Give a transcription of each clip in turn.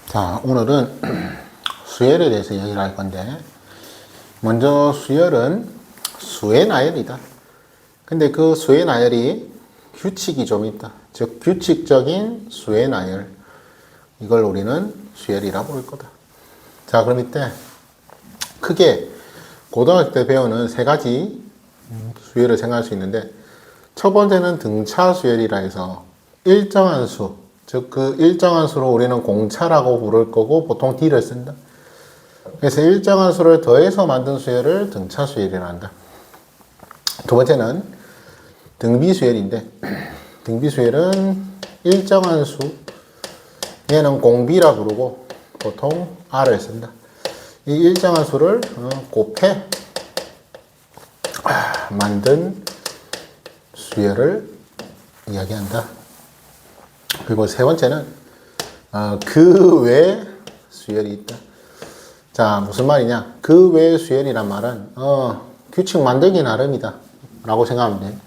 자, 오늘은 수열에 대해서 이야기를 할 건데, 먼저 수열은 수의 나열이다. 근데 그 수의 나열이 규칙이 좀 있다. 즉, 규칙적인 수의 나열. 이걸 우리는 수열이라 부를 거다. 자, 그럼 이때 크게 고등학교 때 배우는 세 가지 수열을 생각할 수 있는데, 첫 번째는 등차 수열이라 해서 일정한 수, 즉 그 일정한 수로 우리는 공차라고 부를 거고 보통 D를 쓴다. 그래서 일정한 수를 더해서 만든 수열을 등차 수열이라 한다. 두 번째는 등비 수열인데, 등비 수열은 일정한 수, 얘는 공비라 부르고 보통 R을 쓴다. 이 일정한 수를 곱해 만든 수열을 이야기한다. 그리고 세 번째는 그 외 수열이 있다. 자, 무슨 말이냐? 그 외 수열이란 말은 규칙 만들기 나름이다 라고 생각하면 돼.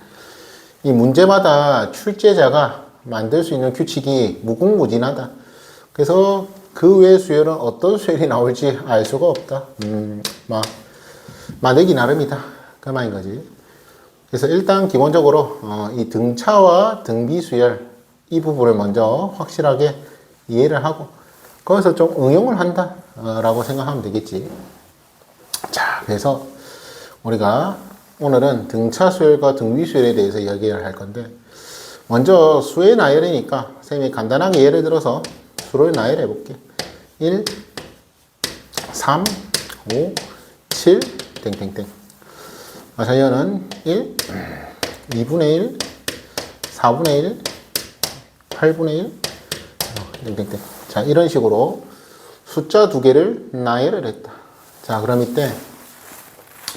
이 문제마다 출제자가 만들 수 있는 규칙이 무궁무진하다. 그래서 그 외 수열은 어떤 수열이 나올지 알 수가 없다. 만들기 나름이다. 그 말인 거지. 그래서 일단 기본적으로 이 등차와 등비 수열 이 부분을 먼저 확실하게 이해를 하고 거기서 좀 응용을 한다 라고 생각하면 되겠지. 자, 그래서 우리가 오늘은 등차 수열과 등비 수열에 대해서 이야기를 할 건데, 먼저 수의 나열이니까 선생님이 간단하게 예를 들어서 수를 나열해 볼게. 1, 3, 5, 7 땡땡땡. 자연은 1, 2분의 1, 4분의 1, 8분의 1, 땡땡땡. 자, 이런 식으로 숫자 두 개를 나열을 했다. 자, 그럼 이때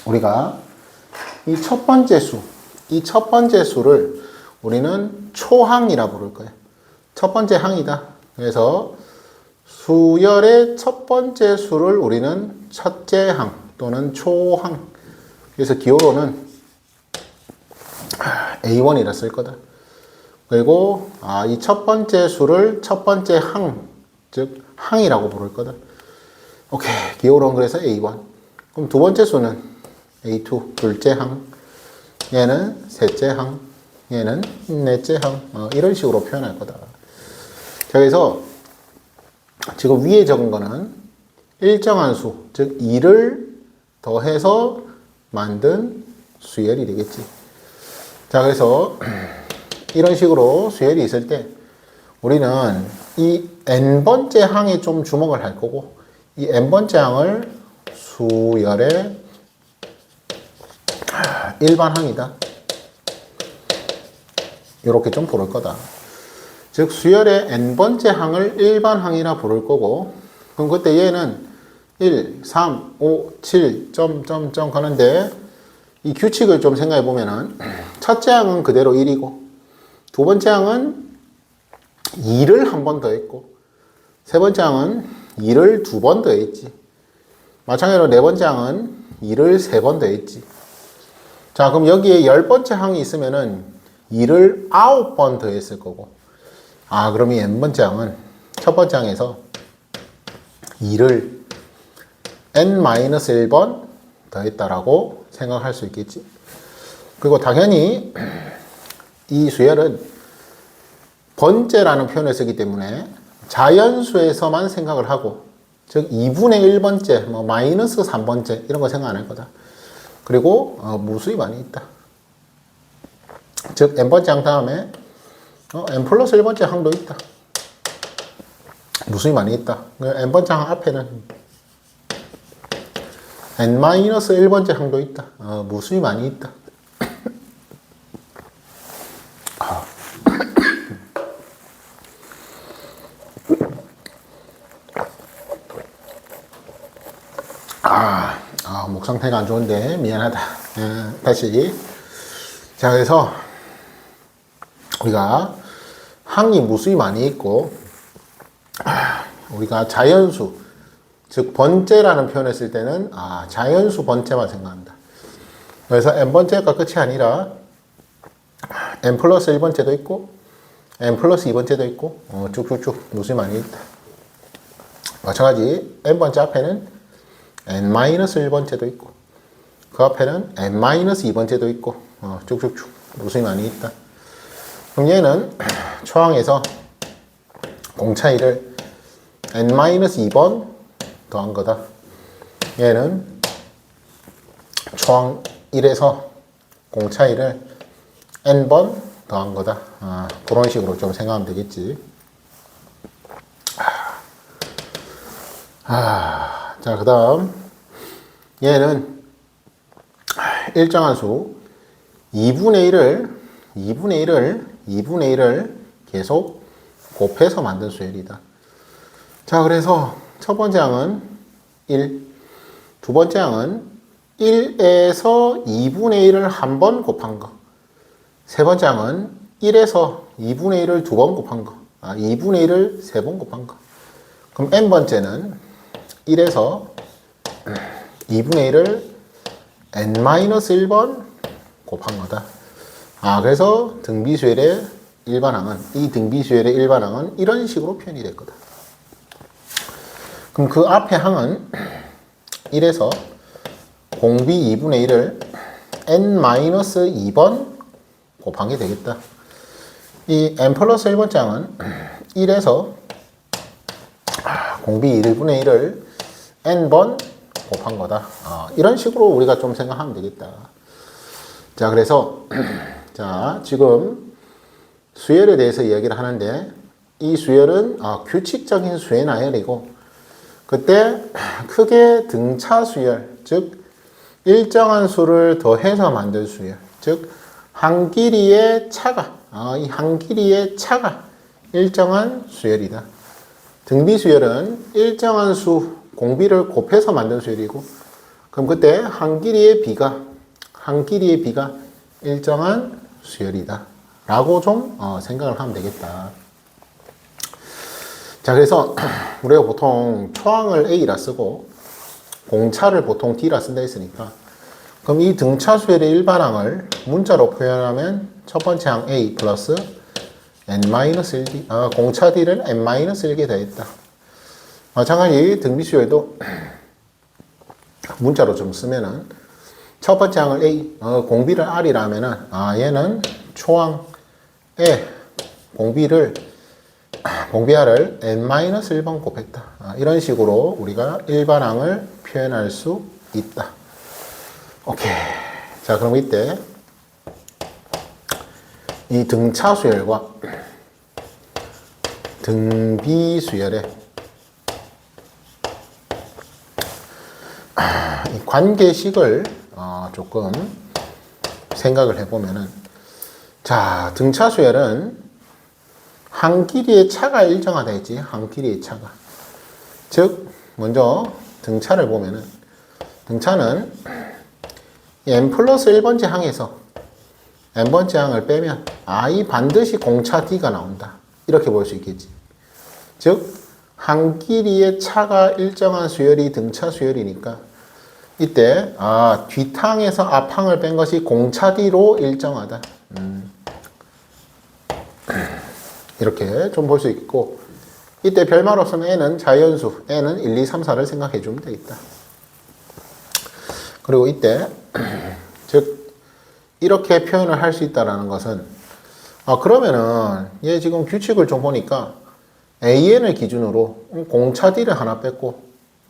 우리가 이 첫 번째 수, 이 첫 번째 수를 우리는 초항이라 부를 거야. 첫 번째 항이다. 그래서 수열의 첫 번째 수를 우리는 첫째 항 또는 초항. 그래서 기호로는 A1이라 쓸 거다. 그리고 이 첫 번째 수를 첫 번째 항, 즉 항이라고 부를 거다. 오케이, 기호로는 그래서 A1. 그럼 두 번째 수는 A2, 둘째 항. 얘는 셋째 항. 얘는 넷째 항. 이런 식으로 표현할 거다. 자, 그래서 지금 위에 적은 거는 일정한 수, 즉 2를 더해서 만든 수열이 되겠지. 자, 그래서 이런 식으로 수열이 있을 때 우리는 이 n번째 항에 좀 주목을 할 거고, 이 n번째 항을 수열의 일반 항이다 이렇게 좀 부를 거다. 즉 수열의 n번째 항을 일반 항이라 부를 거고, 그럼 그때 얘는 1, 3, 5, 7, 점점점 가는데 이 규칙을 좀 생각해 보면은 첫째 항은 그대로 1이고, 두 번째 항은 2를 한 번 더 했고, 세 번째 항은 2를 두 번 더 했지. 마찬가지로 네 번째 항은 2를 세 번 더 했지. 자, 그럼 여기에 10번째 항이 있으면은 2를 9번 더 했을 거고, 그럼 이 n번째 항은 첫 번째 항에서 2를 n-1번 더 했다라고 생각할 수 있겠지. 그리고 당연히 이 수열은 번째라는 표현을 쓰기 때문에 자연수에서만 생각을 하고, 즉 2분의 1번째, 마이너스 3번째 이런 거 생각 안 할 거다. 그리고 무수히 많이 있다. 즉 n번째 항 다음에 n 플러스 1번째 항도 있다. 무수히 많이 있다. n번째 항 앞에는 n-1번째 항도 있다. 무수히 많이 있다. 목 상태가 안 좋은데 미안하다. 다시. 자, 그래서 우리가 항이 무수히 많이 있고, 우리가 자연수, 즉 번째라는 표현을 쓸 때는 자연수 번째만 생각한다. 그래서 n번째가 끝이 아니라 n 플러스 1번째도 있고 n 플러스 2번째도 있고 쭉쭉쭉 무수히 많이 있다. 마찬가지 n번째 앞에는 n-1번째도 있고 그 앞에는 n-2번째도 있고 쭉쭉쭉 무수히 많이 있다. 그럼 얘는 초항에서 공차1을 n-2번 더한 거다. 얘는 초항 1에서 공차1을 n번 더한 거다. 그런 식으로 좀 생각하면 되겠지. 자, 그 다음 얘는 일정한 수 2분의 1을 계속 곱해서 만든 수열이다. 자, 그래서 첫 번째 항은 1, 두 번째 항은 1에서 2분의 1을 한 번 곱한 거, 세 번째 항은 1에서 2분의 1을 두 번 곱한 거, 2분의 1을 세 번 곱한 거. 그럼 n번째는 1에서 2분의 1을 n-1번 곱한 거다. 그래서 등비수열의 일반항은, 이 등비수열의 일반항은 이런 식으로 표현이 될 거다. 그럼 그 앞에 항은 1에서 공비 2분의 1을 n-2번 곱한 게 되겠다. 이 n 플러스 1번째 항은 1에서 공비 1분의 1을 n번 곱한 거다. 이런 식으로 우리가 좀 생각하면 되겠다. 자, 그래서 자, 지금 수열에 대해서 이야기를 하는데 이 수열은 규칙적인 수의 나열이고 그때 크게 등차 수열, 즉 일정한 수를 더해서 만든 수열, 즉 한 길이의 차가, 이 한 길이의 차가 일정한 수열이다. 등비 수열은 일정한 수 공비를 곱해서 만든 수열이고 그럼 그때 한 길이의 비가 일정한 수열이다 라고 좀 생각을 하면 되겠다. 자, 그래서 우리가 보통 초항을 A라 쓰고 공차를 보통 D라 쓴다 했으니까 그럼 이 등차 수열의 일반항을 문자로 표현하면 첫 번째 항 A 플러스 n-1D, 공차 D를 n-1개 더했다. 마찬가지 등비수열도 문자로 좀 쓰면은 첫 번째 항을 A, 공비를 R이라 하면은 얘는 초항에 공비 R을 n-1번 곱했다. 이런 식으로 우리가 일반항을 표현할 수 있다. 오케이. 자, 그럼 이때 이 등차 수열과 등비 수열의 이 관계식을 조금 생각을 해보면은, 자, 등차 수열은 한 길이의 차가 일정하다 했지. 한 길이의 차가. 즉, 먼저 등차를 보면은, 등차는 n 플러스 1번째 항에서 n번째 항을 빼면 이 반드시 공차 D가 나온다. 이렇게 볼 수 있겠지. 즉, 한 길이의 차가 일정한 수열이 등차 수열이니까 이때 뒷항에서 앞항을 뺀 것이 공차 D로 일정하다. 이렇게 좀 볼 수 있고 이때 별말 없으면 n은 자연수, n은 1, 2, 3, 4를 생각해 주면 되겠다. 그리고 이때 즉 이렇게 표현을 할 수 있다라는 것은 그러면은 얘 지금 규칙을 좀 보니까 AN을 기준으로 공차 D를 하나 뺐고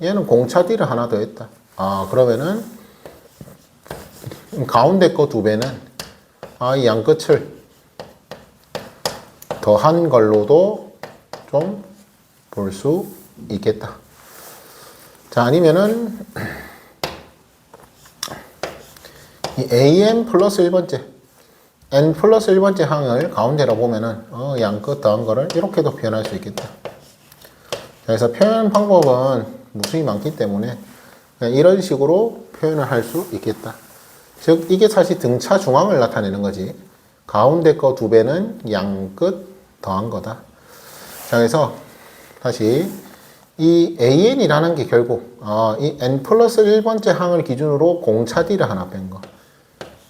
얘는 공차 D를 하나 더 했다. 그러면은 가운데 거 2배는 이 양끝을 더한 걸로도 좀 볼 수 있겠다. 자, 아니면은 이 AN 플러스 1번째 N 플러스 1번째 항을 가운데로 보면은 양끝 더한 거를 이렇게도 표현할 수 있겠다. 그래서 표현 방법은 무수히 많기 때문에 이런 식으로 표현을 할 수 있겠다. 즉 이게 사실 등차 중앙을 나타내는 거지. 가운데 거 2배는 양끝 더한 거다. 자, 그래서 다시 이 AN이라는 게 결국 이 N 플러스 1번째 항을 기준으로 공차 D를 하나 뺀 거.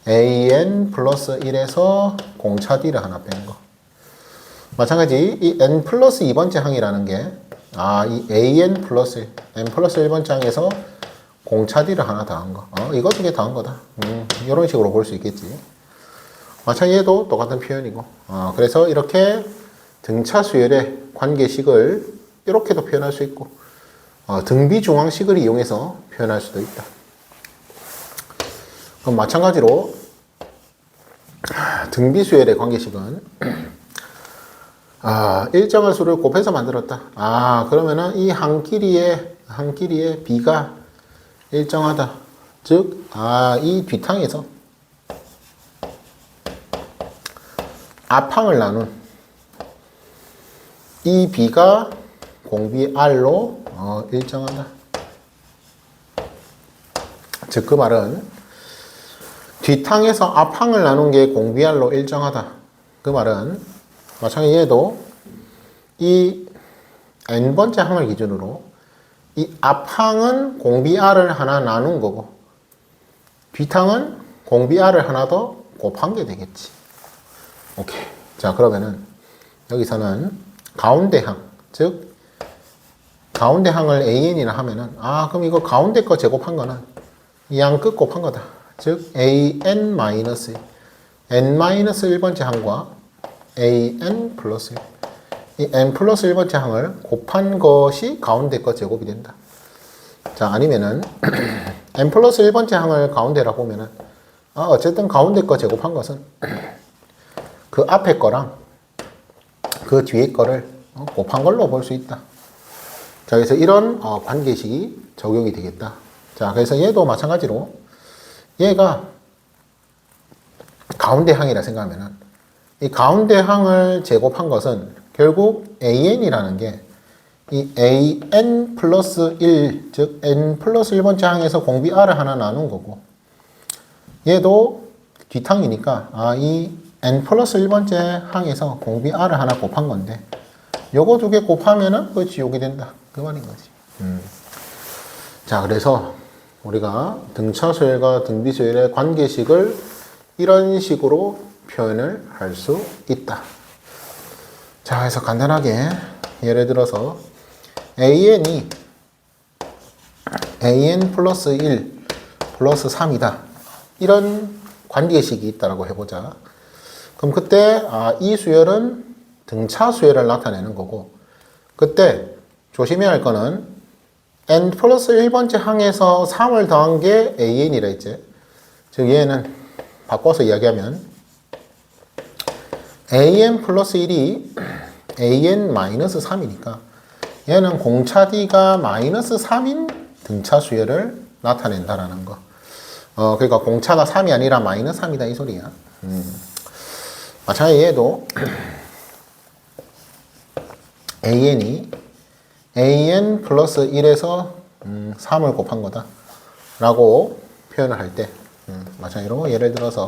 AN 플러스 1에서 공차 D를 하나 뺀 거. 마찬가지 이 N 플러스 2번째 항이라는 게 이 an 플러스 1, n 플러스 1번째 항에서 공차디를 하나 더한 거. 이거 두 개 더한 거다. 이런 식으로 볼 수 있겠지. 마찬가지 얘도 똑같은 표현이고. 그래서 이렇게 등차 수열의 관계식을 이렇게도 표현할 수 있고, 등비중앙식을 이용해서 표현할 수도 있다. 그럼 마찬가지로 등비수열의 관계식은 일정한 수를 곱해서 만들었다. 그러면은 이 한 끼리의 b가 일정하다. 즉, 이 뒷항에서 앞항을 나눈 이 b가 공비 r로 일정하다. 즉, 그 말은 뒷항에서 앞항을 나눈 게 공비 r로 일정하다. 그 말은 마찬가지 얘도 이 n번째 항을 기준으로 이 앞항은 공비 r을 하나 나눈 거고 뒷항은 공비 r을 하나 더 곱한 게 되겠지. 오케이. 자, 그러면은 여기서는 가운데 항, 즉 가운데 항을 an이라 하면은 그럼 이거 가운데 거 제곱한 거는 이 양 끝 곱한 거다. 즉 an 마이너스 n-1번째 항과 an 플러스 1. 이 n 플러스 1번째 항을 곱한 것이 가운데 거 제곱이 된다. 자, 아니면은 n 플러스 1번째 항을 가운데라 보면은 어쨌든 가운데 거 제곱한 것은 그 앞에 거랑 그 뒤에 거를 곱한 걸로 볼 수 있다. 자, 그래서 이런 관계식이 적용이 되겠다. 자, 그래서 얘도 마찬가지로 얘가 가운데 항이라 생각하면은 이 가운데 항을 제곱한 것은 결국 an이라는 게 이 an 플러스 1, 즉 n 플러스 1번째 항에서 공비 r을 하나 나눈 거고 얘도 뒷항이니까 이 n 플러스 1번째 항에서 공비 r을 하나 곱한 건데 요거 두 개 곱하면은 그렇지 요게 된다. 그 말인 거지. 자, 그래서 우리가 등차 수열과 등비 수열의 관계식을 이런 식으로 표현을 할 수 있다. 자, 그래서 간단하게 예를 들어서 an이 an 플러스 1 플러스 3이다. 이런 관계식이 있다라고 해보자. 그럼 그때 이 수열은 등차 수열을 나타내는 거고 그때 조심해야 할 거는 n 플러스 1번째 항에서 3을 더한 게 an이라 했지. 즉 얘는 바꿔서 이야기하면 an 플러스 1이 an 마이너스 3이니까 얘는 공차 d가 마이너스 3인 등차 수열을 나타낸다라는 거. 그러니까 공차가 3이 아니라 마이너스 3이다 이 소리야. 마찬가지 얘도 an이 an 플러스 1에서 3을 곱한 거다 라고 표현을 할 때 마찬가지로 예를 들어서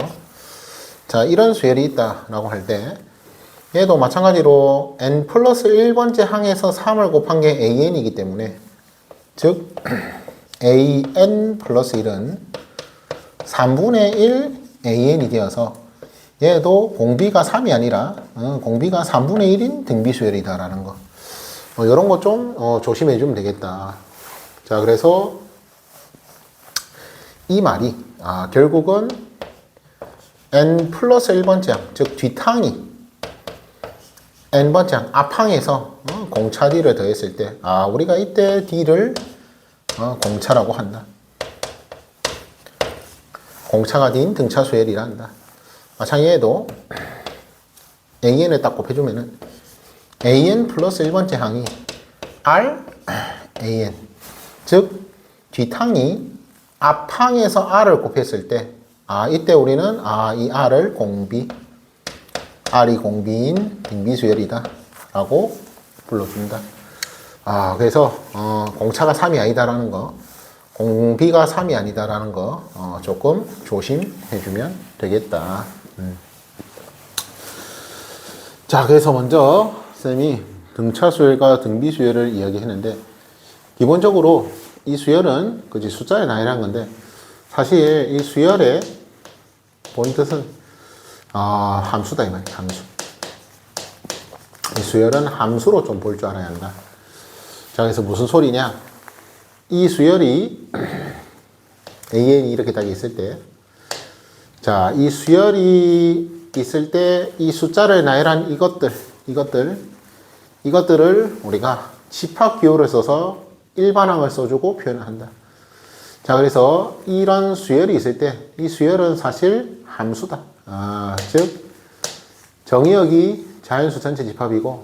자, 이런 수열이 있다 라고 할 때 얘도 마찬가지로 n 플러스 1번째 항에서 3을 곱한 게 an이기 때문에 즉 an 플러스 1은 3분의 1 an이 되어서 얘도 공비가 3이 아니라 공비가 3분의 1인 등비수열이다 라는 거. 이런 거 좀 조심해 주면 되겠다. 자, 그래서 이 말이 결국은 n 플러스 1번째 항, 즉 뒷항이 n번째 항, 앞항에서 공차 d를 더했을 때 우리가 이때 d를 공차라고 한다. 공차가 d인 등차 수열이라 한다. 마찬가지 얘도 an을 딱 곱해주면은 an 플러스 1번째 항이 r an 즉 뒷항이 앞항에서 r을 곱했을 때 이때 우리는 이 r을 공비 r이 공비인 등비수열이다 라고 불러준다. 그래서 공차가 3이 아니다라는 거 공비가 3이 아니다라는 거 조금 조심해 주면 되겠다. 자, 그래서 먼저 쌤이 등차 수열과 등비 수열을 이야기했는데 기본적으로 이 수열은 그지 숫자의 나열한 건데 사실 이 수열의 본 뜻은 함수다 이 말이야. 함수. 이 수열은 함수로 좀 볼 줄 알아야 한다. 자, 그래서 무슨 소리냐? 이 수열이 AN이 이렇게 딱 있을 때, 자, 이 수열이 있을 때 이 숫자를 나열한 이것들을 우리가 집합 기호를 써서 일반항을 써주고 표현을 한다. 자, 그래서 이런 수열이 있을 때 이 수열은 사실 함수다. 즉 정의역이 자연수 전체 집합이고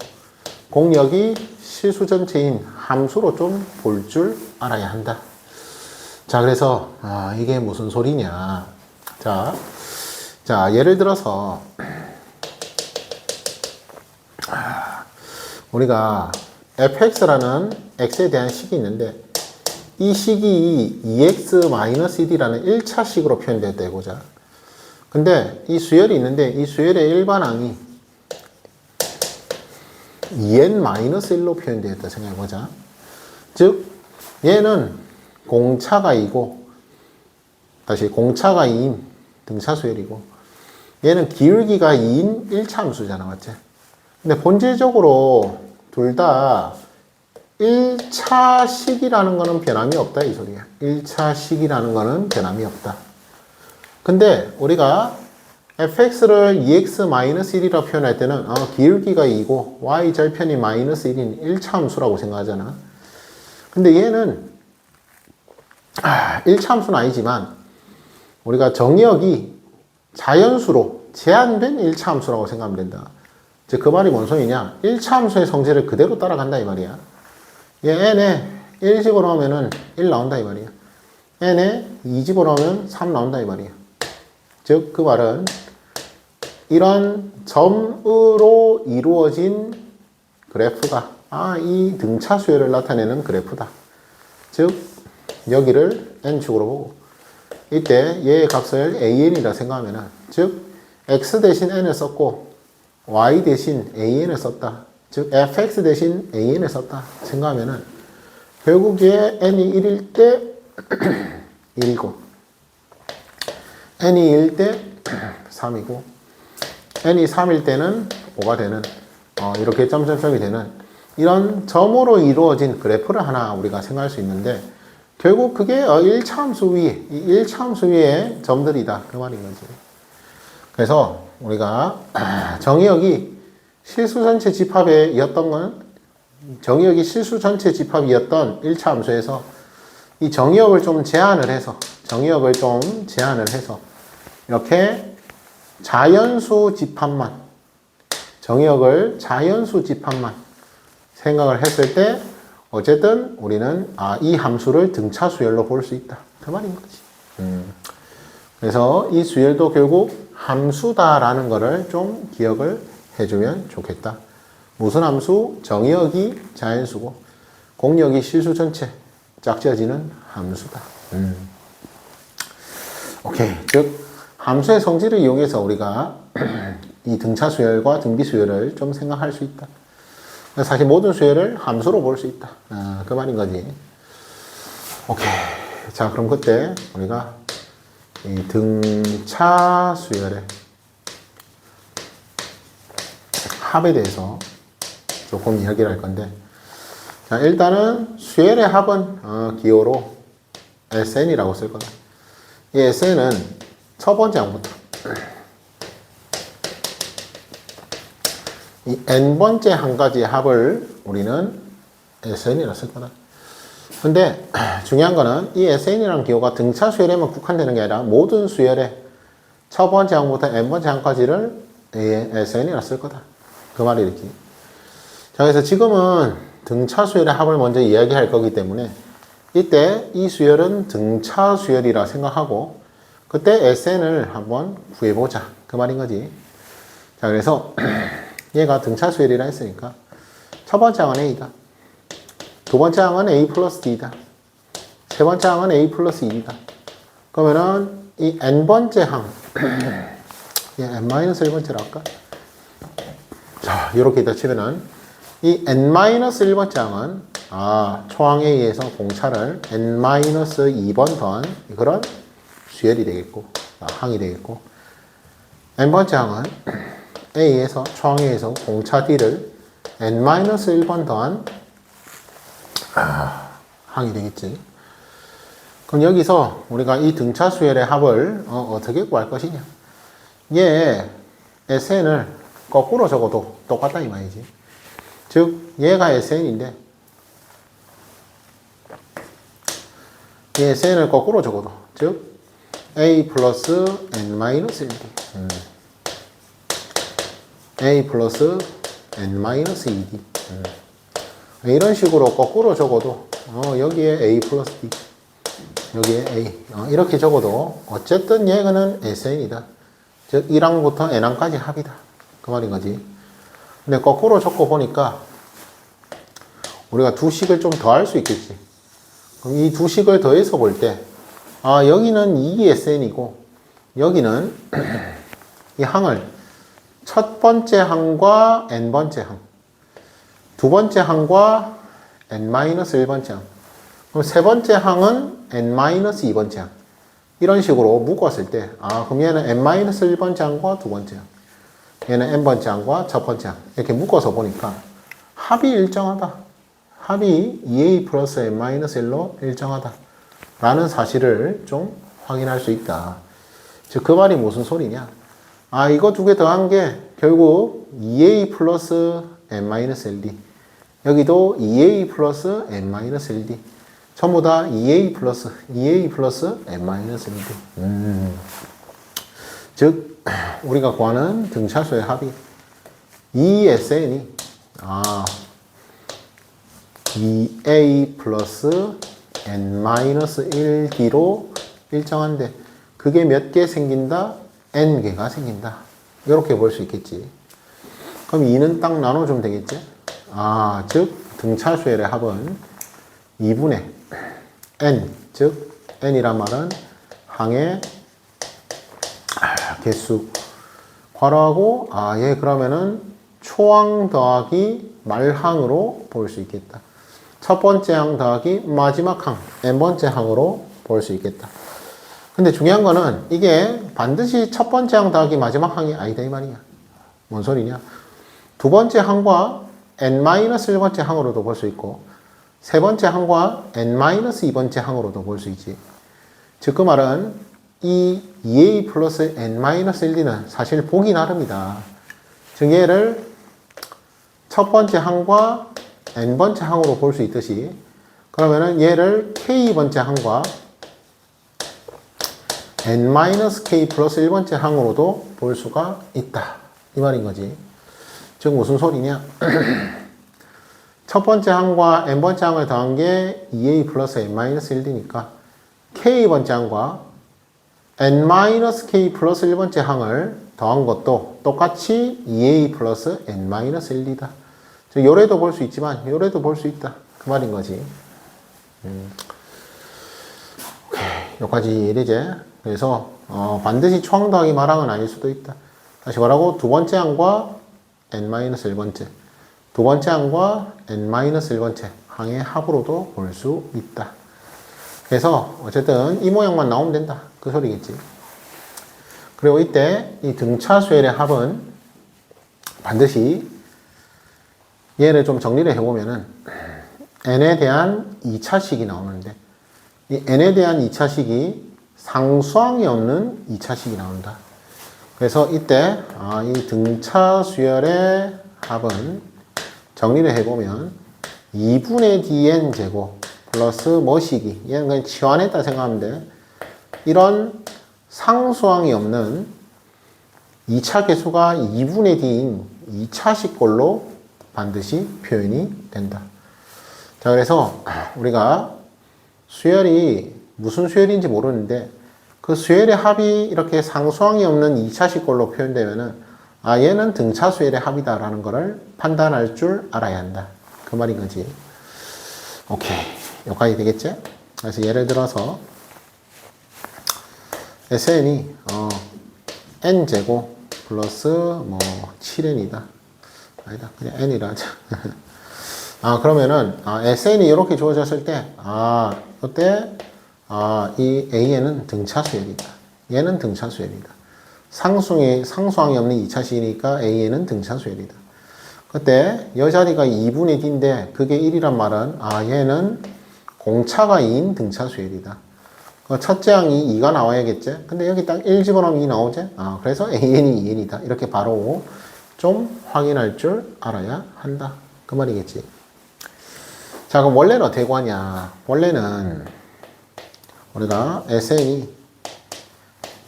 공역이 실수 전체인 함수로 좀 볼 줄 알아야 한다. 자, 그래서 이게 무슨 소리냐? 자, 예를 들어서 우리가 fx라는 x에 대한 식이 있는데 이 식이 2x-1이라는 1차식으로 표현되었다 이거죠. 근데 이 수열이 있는데 이 수열의 일반항이 2n-1로 표현되었다 생각해보자. 즉 얘는 공차가 2고 다시 공차가 2인 등차 수열이고 얘는 기울기가 2인 1차 함수잖아, 맞지? 근데 본질적으로 둘 다 1차식이라는 거는 변함이 없다 이 소리야. 1차식이라는 거는 변함이 없다. 근데 우리가 fx를 2x-1이라 표현할 때는 기울기가 2고 y절편이 -1인 1차 함수라고 생각하잖아. 근데 얘는 1차 함수는 아니지만 우리가 정의역이 자연수로 제한된 1차 함수라고 생각하면 된다. 즉 그 말이 뭔 소리냐? 1차 함수의 성질을 그대로 따라간다 이 말이야. 얘 n에 1 집어넣으면 1 나온다 이 말이야. n에 2 집어넣으면 3 나온다 이 말이야. 즉 그 말은 이런 점으로 이루어진 그래프가 이 등차 수열을 나타내는 그래프다. 즉 여기를 n축으로 보고 이때 얘의 값을 an이라 생각하면 즉 x 대신 n을 썼고 y 대신 an을 썼다. 즉 fx 대신 an을 썼다 생각하면 결국 얘 n이 1일 때 1이고 n이 1일 때 3이고 n이 3일 때는 5가 되는 이렇게 점점점이 되는 이런 점으로 이루어진 그래프를 하나 우리가 생각할 수 있는데 결국 그게 1차 함수 위에 이 1차 함수 위에 점들이다 그 말인 거지. 그래서 우리가 정의역이 실수 전체 집합이었던 건 정의역이 실수 전체 집합이었던 1차 함수에서 이 정의역을 좀 제한을 해서 이렇게 자연수 집합만 정의역을 자연수 집합만 생각을 했을 때 어쨌든 우리는 이 함수를 등차 수열로 볼 수 있다 그 말인 거지. 그래서 이 수열도 결국 함수다라는 거를 좀 기억을 해주면 좋겠다. 무슨 함수? 정의역이 자연수고 공역이 실수 전체 짝지어지는 함수다. 오케이. 즉 함수의 성질을 이용해서 우리가 이 등차 수열과 등비 수열을 좀 생각할 수 있다. 사실 모든 수열을 함수로 볼 수 있다. 그 말인 거지. 오케이. 자, 그럼 그때 우리가 이 등차 수열의 합에 대해서 조금 이야기를 할 건데, 자, 일단은 수열의 합은 기호로 SN이라고 쓸 거다. 이 SN은 첫 번째 항부터 이 n번째 한 가지의 합을 우리는 SN이라고 쓸 거다. 근데 중요한 거는 이 SN이라는 기호가 등차 수열에만 국한되는 게 아니라 모든 수열의 첫 번째 항부터 n번째 항까지를 SN이라고 쓸 거다. 그 말이 이렇게. 자, 그래서 지금은 등차 수열의 합을 먼저 이야기할 거기 때문에 이때 이 수열은 등차 수열이라 생각하고 그때 SN을 한번 구해보자. 그 말인 거지. 자, 그래서 얘가 등차 수열이라 했으니까 첫 번째 항은 A다. 두 번째 항은 A 플러스 D다. 세 번째 항은 A 플러스 2다. 그러면은 이 n번째 항 n-1번째로 할까? 자, 이렇게 있다 치면은 이 n-1번째 항은 초항에 의해서 공차를 n-2번 더한 그런 수열이 되겠고 항이 되겠고 n번째 항은 A에서 초항에 의해서 공차 D를 n-1번 더한 항이 되겠지. 그럼 여기서 우리가 이 등차 수열의 합을 어떻게 구할 것이냐. 얘 SN을 거꾸로 적어도 똑같다 이 말이지. 즉 얘가 SN인데 이 SN을 거꾸로 적어도 즉 A 플러스 N-1D A 플러스 N-2D 이런 식으로 거꾸로 적어도 여기에 A 플러스 D 여기에 A 이렇게 적어도 어쨌든 얘는 SN이다. 즉 1항부터 N항까지 합이다. 그 말인 거지. 근데 거꾸로 적고 보니까 우리가 두 식을 좀 더 할 수 있겠지. 그럼 이 두 식을 더해서 볼 때 여기는 2SN이고 여기는 이 항을 첫 번째 항과 n번째 항, 두 번째 항과 n-1번째 항, 그럼 세 번째 항은 n-2번째 항 이런 식으로 묶었을 때 그럼 얘는 n-1번째 항과 두 번째 항, 얘는 n번째 항과 첫 번째 항 이렇게 묶어서 보니까 합이 일정하다. 합이 2a 플러스 n-1로 일정하다 라는 사실을 좀 확인할 수 있다. 즉 그 말이 무슨 소리냐. 이거 두 개 더한 게 결국 2a 플러스 n-1d 여기도 2a 플러스 n-1d 전부 다 2a 플러스 n-1d 즉 우리가 구하는 등차수의 합이 2SN이 2a 플러스 n-1d로 일정한데 그게 몇 개 생긴다? n개가 생긴다. 이렇게 볼 수 있겠지. 그럼 2는 딱 나눠주면 되겠지? 즉 등차수열의 합은 2분의 n, 즉 n이란 말은 항의 개수 괄호하고 얘 그러면은 초항 더하기 말항으로 볼 수 있겠다. 첫 번째 항 더하기 마지막 항, n번째 항으로 볼 수 있겠다. 근데 중요한 거는 이게 반드시 첫 번째 항 더하기 마지막 항이 아니다 이 말이야. 뭔 소리냐? 두 번째 항과 n-1번째 항으로도 볼 수 있고 세 번째 항과 n-2번째 항으로도 볼 수 있지. 즉 그 말은 이 2a 플러스 n-1d는 사실 보기 나름이다. 즉 얘를 첫 번째 항과 n번째 항으로 볼 수 있듯이 그러면은 얘를 k번째 항과 n-k 플러스 1번째 항으로도 볼 수가 있다. 이 말인 거지. 즉 무슨 소리냐. 첫 번째 항과 n번째 항을 더한 게 2a 플러스 n-1d니까 k번째 항과 n-k 플러스 1번째 항을 더한 것도 똑같이 2a 플러스 n-1이다. 즉 요래도 볼 수 있지만 요래도 볼 수 있다. 그 말인 거지. 오케이. 여기까지 이해되지? 그래서 반드시 초항 더하기 말항은 아닐 수도 있다. 다시 말하고 두 번째 항과 n-1번째 두 번째 항과 n-1번째 항의 합으로도 볼 수 있다. 그래서 어쨌든 이 모양만 나오면 된다. 그 소리겠지. 그리고 이때 이 등차수열의 합은 반드시 얘를 좀 정리를 해보면은 n에 대한 2차식이 나오는데 이 n에 대한 2차식이 상수항이 없는 2차식이 나온다. 그래서 이때 이 등차수열의 합은 정리를 해보면 2분의 dn 제곱 플러스 뭐식이 얘는 그냥 치환했다 생각하면 돼. 이런 상수항이 없는 2차 계수가 2분의 d인 2차식꼴로 반드시 표현이 된다. 자, 그래서 우리가 수열이 무슨 수열인지 모르는데 그 수열의 합이 이렇게 상수항이 없는 2차식꼴로 표현되면은 얘는 등차수열의 합이다라는 것을 판단할 줄 알아야 한다. 그 말인 거지. 오케이. 여기까지 되겠지? 그래서 예를 들어서 SN이 n제곱 플러스 7n이다. 아니다. 그냥 n이라 하자. 그러면은 SN이 이렇게 주어졌을 때 이때 이 AN은 등차수열이다. 얘는 등차수열이다. 상수항이 없는 2차식이니까 AN은 등차수열이다. 그때 여 자리가 2분의 d인데 그게 1이란 말은 얘는 공차가 2인 등차 수열이다. 첫째 항이 2가 나와야겠지? 근데 여기 딱 1 집어넣으면 2 나오지? 그래서 AN이 2N이다. 이렇게 바로 좀 확인할 줄 알아야 한다. 그 말이겠지. 자, 그럼 원래는 어떻게 구하냐? 원래는 우리가 SN이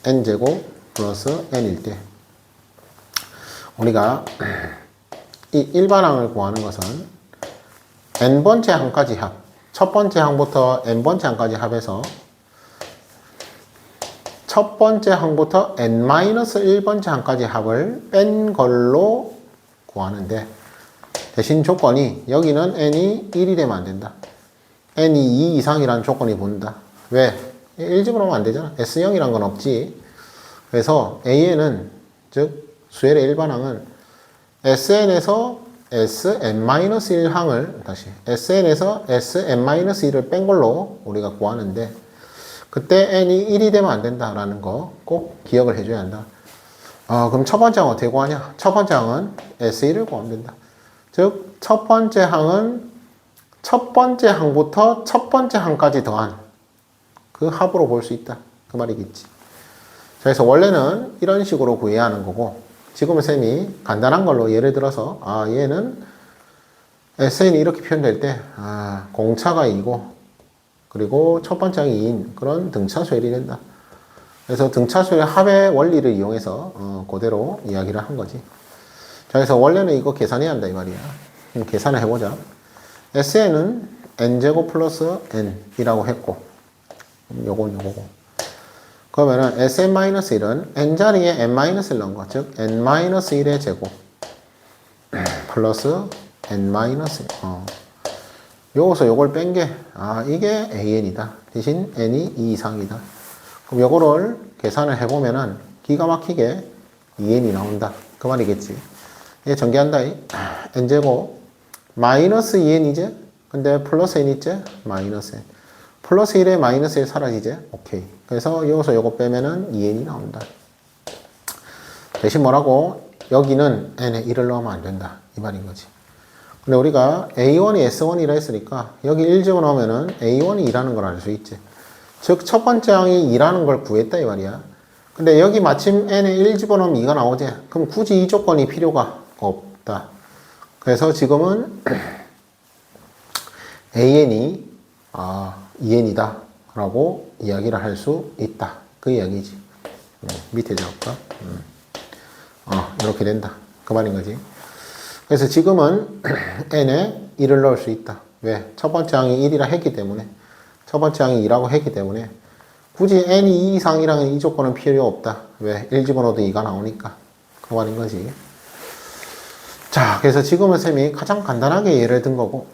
n제곱 플러스 n일 때 우리가 이 일반항을 구하는 것은 n번째 항까지 합, 첫 번째 항부터 n번째 항까지 합해서 첫 번째 항부터 n-1번째 항까지 합을 뺀 걸로 구하는데 대신 조건이 여기는 n이 1이 되면 안 된다. n이 2 이상이라는 조건이 본다. 왜? 1 집어넣으면 안 되잖아. S0이란 건 없지. 그래서 AN은 즉 수열의 일반항은 SN에서 Sn-1항을 다시 SN에서 Sn-1을 뺀 걸로 우리가 구하는데 그때 n이 1이 되면 안 된다라는 거 꼭 기억을 해줘야 한다. 그럼 첫 번째 항은 어떻게 구하냐? 첫 번째 항은 S1을 구하면 된다. 즉, 첫 번째 항은 첫 번째 항부터 첫 번째 항까지 더한 그 합으로 볼 수 있다. 그 말이겠지. 자, 그래서 원래는 이런 식으로 구해야 하는 거고, 지금은 쌤이 간단한 걸로 예를 들어서, 얘는 SN이 이렇게 표현될 때, 공차가 2고, 그리고 첫 번째 항이 2인 그런 등차 수열이 된다. 그래서 등차 수열 합의 원리를 이용해서 그대로 이야기를 한 거지. 자, 그래서 원래는 이거 계산해야 한다 이 말이야. 계산을 해보자. SN은 n제곱 플러스 n이라고 했고 요건 요거고 그러면은 Sn-1은 n자리에 n-1 넣은 거, 즉 n-1의 제곱 플러스 n-1 요거서 요걸 뺀 게 이게 AN이다. 대신 n이 2 이상이다. 그럼 요거를 계산을 해보면은 기가 막히게 2n이 나온다. 그 말이겠지. 얘 전개한다. n제곱 마이너스 2n이지? 근데 플러스 n 있지? 마이너스 n. 플러스 1에 마이너스 1 사라지지? 오케이. 그래서 여기서 요거 빼면은 2n이 나온다. 대신 뭐라고? 여기는 n에 1을 넣으면 안 된다. 이 말인 거지. 근데 우리가 A1이 S1이라 했으니까 여기 1 집어넣으면은 A1이 2라는 걸 알 수 있지. 즉, 첫 번째 항이 2라는 걸 구했다 이 말이야. 근데 여기 마침 n에 1 집어넣으면 2가 나오지. 그럼 굳이 이 조건이 필요가 없다. 그래서 지금은 AN이 2n이다 라고 이야기를 할 수 있다. 그 이야기지. 밑에 적을까? 이렇게 된다. 그 말인 거지. 그래서 지금은 n에 1을 넣을 수 있다. 왜? 첫 번째 항이 1이라 했기 때문에, 첫 번째 항이 2라고 했기 때문에 굳이 n이 2 이상이라는 이 조건은 필요 없다. 왜? 1 집어넣어도 2가 나오니까. 그 말인 거지. 자, 그래서 지금은 쌤이 가장 간단하게 예를 든 거고,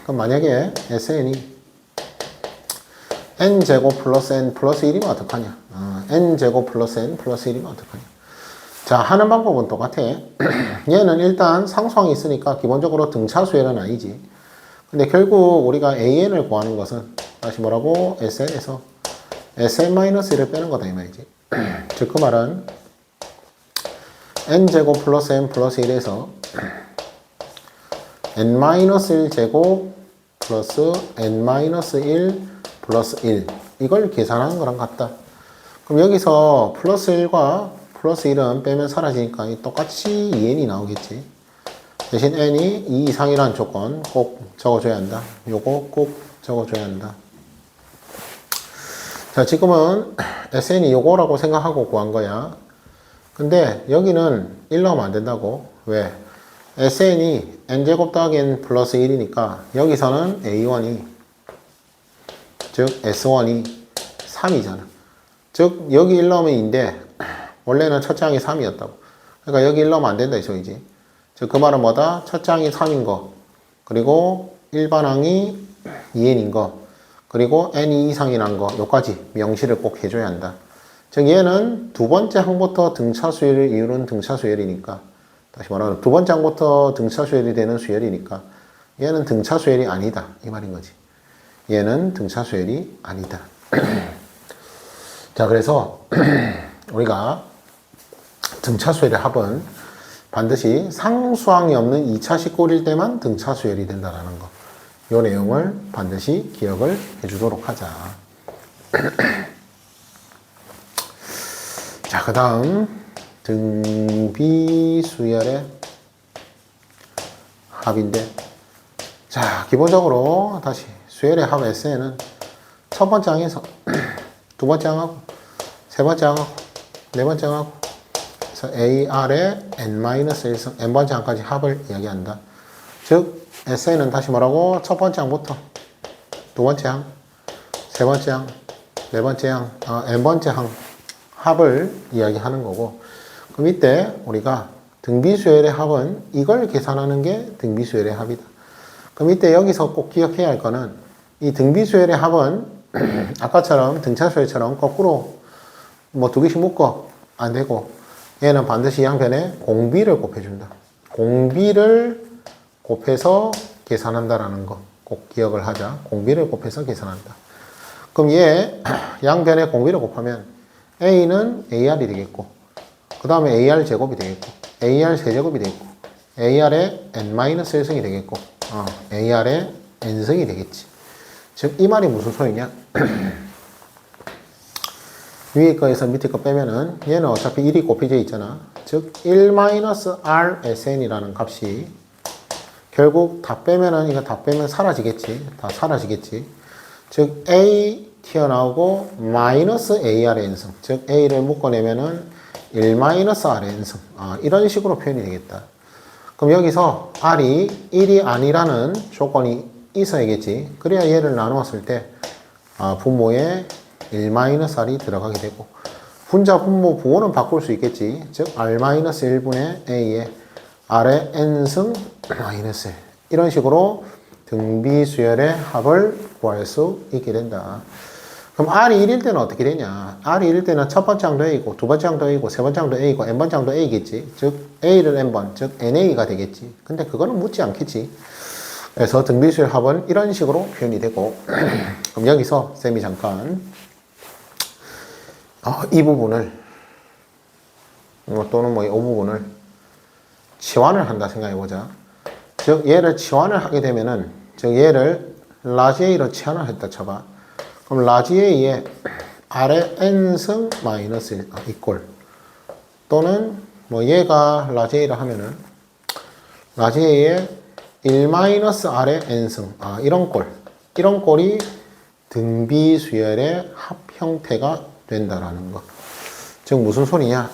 그럼 만약에 SN이 n제곱 플러스 n 플러스 1이면 어떡하냐? n제곱 플러스 n 플러스 1이면 어떡하냐? 자, 하는 방법은 똑같아. 얘는 일단 상수항이 있으니까 기본적으로 등차 수열은 아니지. 근데 결국 우리가 AN을 구하는 것은 다시 뭐라고? SN에서 Sn-1을 빼는 거다 이 말이지. 즉, 그 말은 n제곱 플러스 n 플러스 1에서 n-1제곱 플러스 n-1 플러스 1 이걸 계산하는 거랑 같다. 그럼 여기서 플러스 1과 플러스 1은 빼면 사라지니까 똑같이 2n이 나오겠지. 대신 n이 2 이상이라는 조건 꼭 적어줘야 한다. 요거 꼭 적어줘야 한다. 자, 지금은 SN이 요거라고 생각하고 구한 거야. 근데 여기는 1 넣으면 안 된다고. 왜? SN이 n제곱 더하기 n 플러스 1이니까 여기서는 A1이 즉 S1이 3이잖아. 즉 여기 1 넣으면 2인데 원래는 첫째 항이 3이었다고. 그러니까 여기 1 넣으면 안 된다 이 소리지. 즉 그 말은 뭐다? 첫째 항이 3인 거, 그리고 일반항이 2n인 거, 그리고 n이 2 이상이 난 거, 요까지 명시를 꼭 해줘야 한다. 즉 얘는 두 번째 항부터 등차 수열을 이루는 등차 수열이니까, 다시 말하면 두 번째 항부터 등차 수열이 되는 수열이니까 얘는 등차 수열이 아니다 이 말인 거지. 얘는 등차 수열이 아니다. 자, 그래서 우리가 등차 수열의 합은 반드시 상수항이 없는 2차식 꼴일 때만 등차 수열이 된다는 거. 이 내용을 반드시 기억을 해주도록 하자. 자, 그 다음 등비수열의 합인데, 자, 기본적으로 다시 수열의 합 S에는 첫 번째 항에서 두 번째 항하고 세 번째 항하고 네 번째 항하고 그래서 AR의 N-1성 N번째 항까지 합을 이야기한다. 즉 S에는 다시 뭐라고? 첫 번째 항부터 두 번째 항, 세 번째 항, 네 번째 항, N번째 항 합을 이야기하는 거고, 그럼 이때 우리가 등비수열의 합은 이걸 계산하는 게 등비수열의 합이다. 그럼 이때 여기서 꼭 기억해야 할 거는 이 등비수열의 합은 아까처럼 등차수열처럼 거꾸로 뭐 두 개씩 묶어 안 되고, 얘는 반드시 양변에 공비를 곱해준다. 공비를 곱해서 계산한다라는 거 꼭 기억을 하자. 공비를 곱해서 계산한다. 그럼 얘 양변에 공비를 곱하면 A는 AR이 되겠고, 그 다음에 AR 제곱이 되겠고, AR 세제곱이 되겠고, AR의 N-1승이 되겠고, AR의 N승이 되겠지. 즉, 이 말이 무슨 소리냐? 위에 거에서 밑에 거 빼면은 얘는 어차피 1이 곱해져 있잖아. 즉, 1-RSN이라는 값이 결국 다 빼면은, 이거 다 빼면 사라지겠지. 다 사라지겠지. 즉, A 튀어나오고 마이너스 AR의 N승. 즉, A를 묶어내면은 1-R의 N승. 이런 식으로 표현이 되겠다. 그럼 여기서 R이 1이 아니라는 조건이 있어야겠지. 그래야 얘를 나누었을 때 분모에 1-R이 들어가게 되고, 분자 분모 부호는 바꿀 수 있겠지. 즉 R-1분의 A에 R의 N승 마이너스 1. 이런 식으로 등비수열의 합을 구할 수 있게 된다. 그럼 R이 1일 때는 어떻게 되냐? R이 1일 때는 첫 번째 항도 A고, 두 번째 항도 A고, 세 번째 항도 A고, N번째 항도 A겠지. 즉 A를 N번, 즉 NA가 되겠지. 근데 그거는 묻지 않겠지. 그래서 등비수열 합은 이런 식으로 표현이 되고, 그럼 여기서 쌤이 잠깐 이 부분을 또는 뭐 이 부분을 치환을 한다 생각해보자. 즉 얘를 치환을 하게 되면은, 즉 얘를 라지 A로 치환을 했다 쳐봐. 그럼 라지 A에 R의 N승 마이너스 1 이꼴, 또는 뭐 얘가 라지 A라 하면은 라지 A에 1-R의 N승 이런 꼴, 이런 꼴이 등비수열의 합 형태가 된다라는 거. 즉 무슨 소리냐?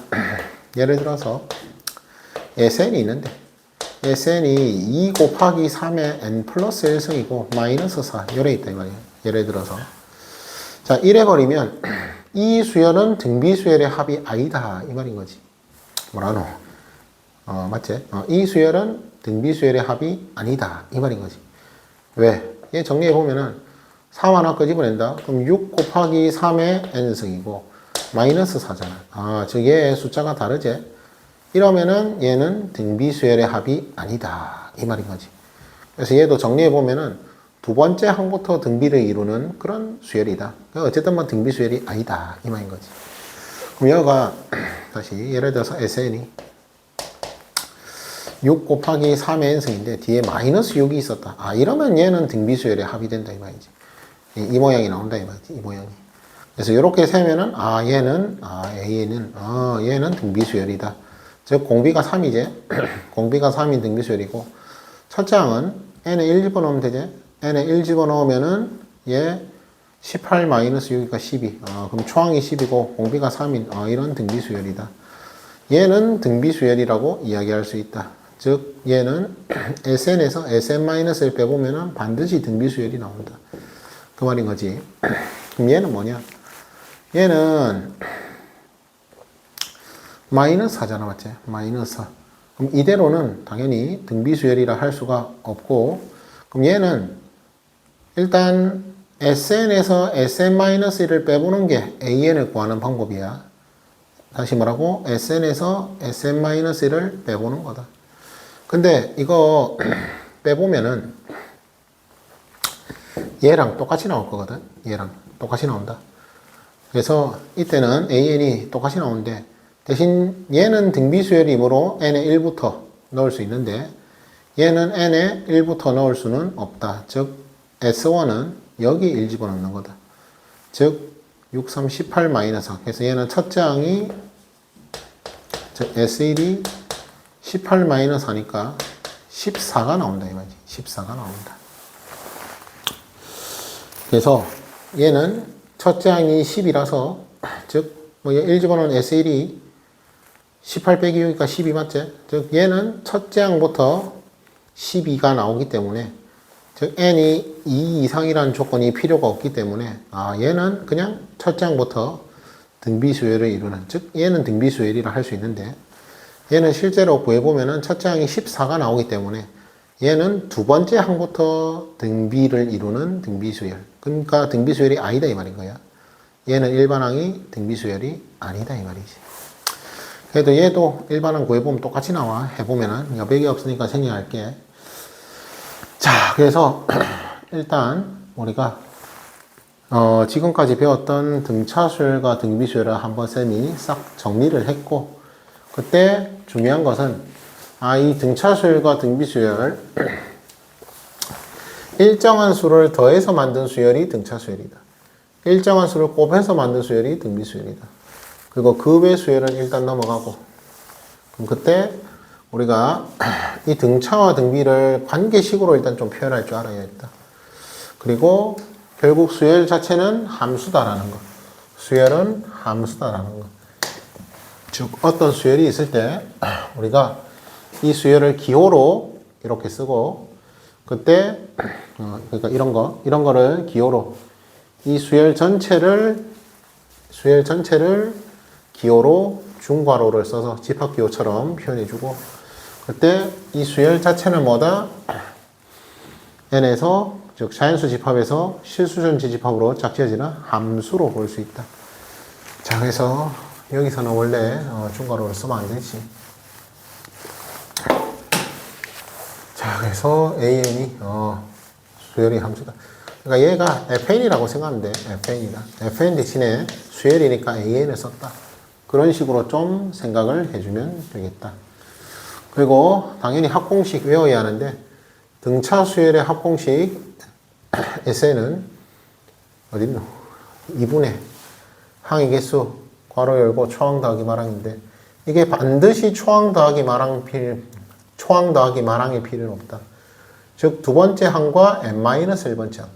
예를 들어서 SN이 있는데 SN이 2 곱하기 3의 N 플러스 1승이고 마이너스 4 요래 있다 이 말이야. 예를 들어서 자 이래 버리면 이 수열은 등비수열의 합이 아니다 이 말인 거지. 뭐라노? 맞지? 이 수열은 등비수열의 합이 아니다 이 말인 거지. 왜? 얘 정리해 보면은 3 하나 끄집어낸다. 그럼 6 곱하기 3의 N승이고 마이너스 4잖아. 즉 얘의 숫자가 다르지? 이러면은 얘는 등비수열의 합이 아니다 이 말인 거지. 그래서 얘도 정리해 보면은 두 번째 항부터 등비를 이루는 그런 수열이다. 어쨌든 뭐 등비수열이 아니다 이 말인 거지. 그럼 여기가 다시 예를 들어서 SN이 6 곱하기 3의 N승인데 뒤에 마이너스 6이 있었다. 이러면 얘는 등비수열의 합이 된다 이 말이지. 이 모양이 나온다 이 말이지. 이 모양이. 그래서 이렇게 세면은 얘는 A는 얘는 등비수열이다. 즉 공비가 3이지. 공비가 3인 등비수열이고, 첫째 항은 n에 1 집어넣으면 되지. n에 1 집어넣으면은 얘 18 마이너스 6이니까 12. 그럼 초항이 10이고 공비가 3인 이런 등비수열이다. 얘는 등비수열이라고 이야기할 수 있다. 즉 얘는 SN에서 SN-1을 빼보면은 반드시 등비수열이 나온다 그 말인 거지. 그럼 얘는 뭐냐? 얘는 마이너스 4잖아 맞지? 마이너스 4. 그럼 이대로는 당연히 등비수열이라 할 수가 없고, 그럼 얘는 일단 SN에서 SN-1을 빼보는 게 AN을 구하는 방법이야. 다시 뭐라고? SN에서 SN-1을 빼보는 거다. 근데 이거 빼보면은 얘랑 똑같이 나올 거거든. 얘랑 똑같이 나온다. 그래서 이때는 AN이 똑같이 나오는데 대신 얘는 등비수열이므로 n의 1부터 넣을 수 있는데 얘는 n의 1부터 넣을 수는 없다. 즉 S1은 여기 1 집어넣는 거다. 즉 6, 3, 18 마이너스 4. 그래서 얘는 첫째 항이 즉 S1이 18 마이너스 하니까 14가 나온다 이 말이지. 14가 나온다. 그래서 얘는 첫째 항이 10이라서 즉 뭐 1 집어넣은 S1이 18 빼기 6이니까 12 맞지? 즉 얘는 첫째 항부터 12가 나오기 때문에 즉 n이 2 이상이라는 조건이 필요가 없기 때문에 얘는 그냥 첫째 항부터 등비수열을 이루는 즉 얘는 등비수열이라 할 수 있는데 얘는 실제로 구해보면은 첫째 항이 14가 나오기 때문에 얘는 두 번째 항부터 등비를 이루는 등비수열. 그러니까 등비수열이 아니다 이 말인 거야. 얘는 일반항이 등비수열이 아니다 이 말이지. 그래도 얘도 일반항 구해보면 똑같이 나와. 해보면은 여백이 없으니까 생략할게. 자, 그래서 일단 우리가 지금까지 배웠던 등차수열과 등비수열을 한번 쌤이 싹 정리를 했고 그때 중요한 것은 이 등차수열과 등비수열 일정한 수를 더해서 만든 수열이 등차수열이다. 일정한 수를 곱해서 만든 수열이 등비수열이다. 그리고 그 외 수열은 일단 넘어가고 그럼 그때 우리가 이 등차와 등비를 관계식으로 일단 좀 표현할 줄 알아야겠다. 그리고 결국 수열 자체는 함수다라는 것. 수열은 함수다라는 것. 즉 어떤 수열이 있을 때 우리가 이 수열을 기호로 이렇게 쓰고 그때 그러니까 이런 거를 기호로 이 수열 전체를 기호로 중괄호를 써서 집합기호처럼 표현해주고 그때 이 수열 자체는 뭐다? n에서 즉 자연수 집합에서 실수전지 집합으로 짝지어지는 함수로 볼 수 있다. 자, 그래서 여기서는 원래 중괄호를 쓰면 안 되지. 자, 그래서 an이 수열이 함수다. 그러니까 얘가 fn이라고 생각하면 돼. fn이다. fn 대신에 수열이니까 an을 썼다. 그런 식으로 좀 생각을 해주면 되겠다. 그리고 당연히 합공식 외워야 하는데 등차 수열의 합공식 SN은 어딨노? 2분의 항의 개수 괄호 열고 초항 더하기 마랑인데 이게 반드시 초항 더하기 마랑의 필요는 없다. 즉 두 번째 항과 n-1번째 항,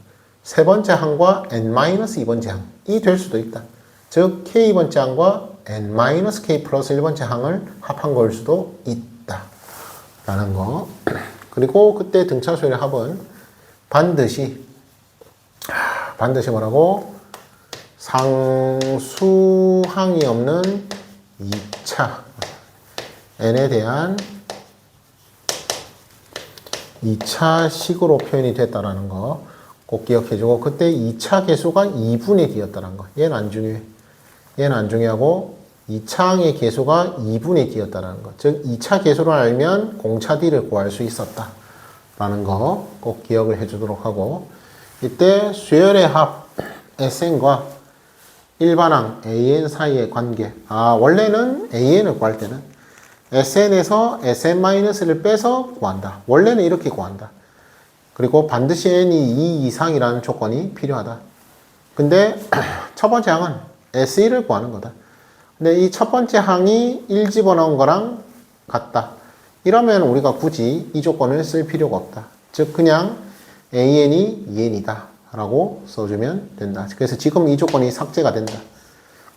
세 번째 항과 n-2번째 항이 될 수도 있다. 즉 k번째 항과 n-k 플러스 1번째 항을 합한 걸 수도 있다. 라는 거. 그리고 그때 등차수열의 합은 반드시 뭐라고? 상수항이 없는 2차 n에 대한 2차 식으로 표현이 됐다라는 거 꼭 기억해주고 그때 2차 개수가 2분의 d였다는 거. 얘는 안 중요해. 얘는 안 중요하고 2차항의 개수가 2분의 d였다는 거. 즉 2차 개수를 알면 공차 d를 구할 수 있었다. 라는 거 꼭 기억을 해주도록 하고 이때 수열의 합 SN과 일반항 AN 사이의 관계 원래는 AN을 구할 때는 SN에서 SN-를 빼서 구한다. 원래는 이렇게 구한다. 그리고 반드시 N이 2 이상이라는 조건이 필요하다. 근데 첫 번째 항은 S1을 구하는 거다. 근데 이 첫 번째 항이 1 집어넣은 거랑 같다. 이러면 우리가 굳이 이 조건을 쓸 필요가 없다. 즉 그냥 AN이 2N이다 라고 써주면 된다. 그래서 지금 이 조건이 삭제가 된다.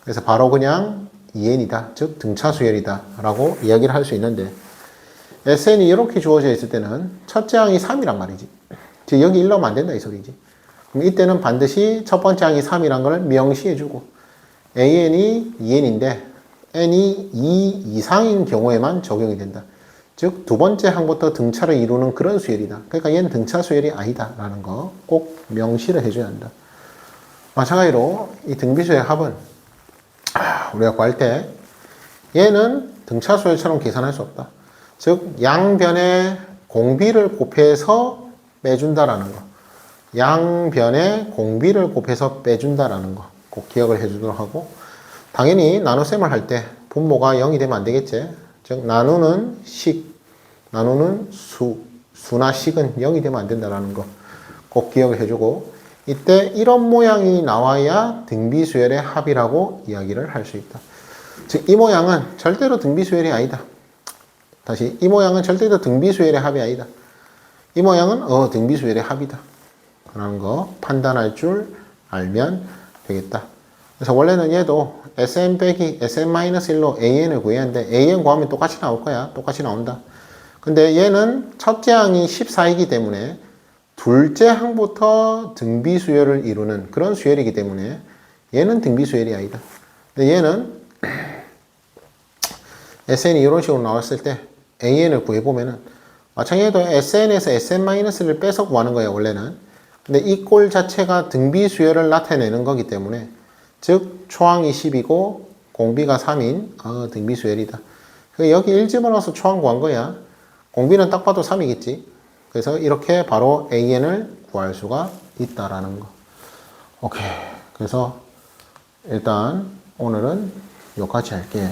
그래서 바로 그냥 2N이다. 즉 등차수열이다 라고 이야기를 할 수 있는데 SN이 이렇게 주어져 있을 때는 첫째 항이 3이란 말이지. 즉 여기 1 넣으면 안 된다 이 소리지. 그럼 이때는 반드시 첫 번째 항이 3이란 걸 명시해주고 AN이 2N인데 N이 2 이상인 경우에만 적용이 된다. 즉 두 번째 항부터 등차를 이루는 그런 수열이다. 그러니까 얘는 등차 수열이 아니다 라는 거 꼭 명시를 해줘야 한다. 마찬가지로 이 등비수의 합은 우리가 구할 때 얘는 등차 수열처럼 계산할 수 없다. 즉 양변의 공비를 곱해서 빼준다라는 거. 양변의 공비를 곱해서 빼준다라는 거 꼭 기억을 해주도록 하고 당연히 나눗셈을 할 때 분모가 0이 되면 안 되겠지. 즉 나누는 나누는 수나 식은 0이 되면 안 된다라는 거 꼭 기억을 해주고, 이때 이런 모양이 나와야 등비수열의 합이라고 이야기를 할 수 있다. 즉 이 모양은 절대로 등비수열이 아니다. 다시, 이 모양은 절대로 등비수열의 합이 아니다. 이 모양은 등비수열의 합이다 라는 거 판단할 줄 알면 되겠다. 그래서 원래는 얘도 Sn 빼기 Sn-1로 AN을 구해야 하는데 AN 구하면 똑같이 나올 거야. 똑같이 나온다. 근데 얘는 첫째 항이 14이기 때문에 둘째 항부터 등비수열을 이루는 그런 수열이기 때문에 얘는 등비수열이 아니다. 근데 얘는 SN이 이런 식으로 나왔을 때 AN을 구해보면은 마찬가지로 SN에서 SN-를 빼서 구하는 거예요, 원래는. 근데 이 꼴 자체가 등비수열을 나타내는 거기 때문에, 즉 초항이 10이고 공비가 3인 등비수열이다. 여기 1 집어넣어서 초항 구한 거야. 공비는 딱 봐도 3이겠지. 그래서 이렇게 바로 AN을 구할 수가 있다라는 거. 오케이. 그래서 일단 오늘은 여기까지 할게.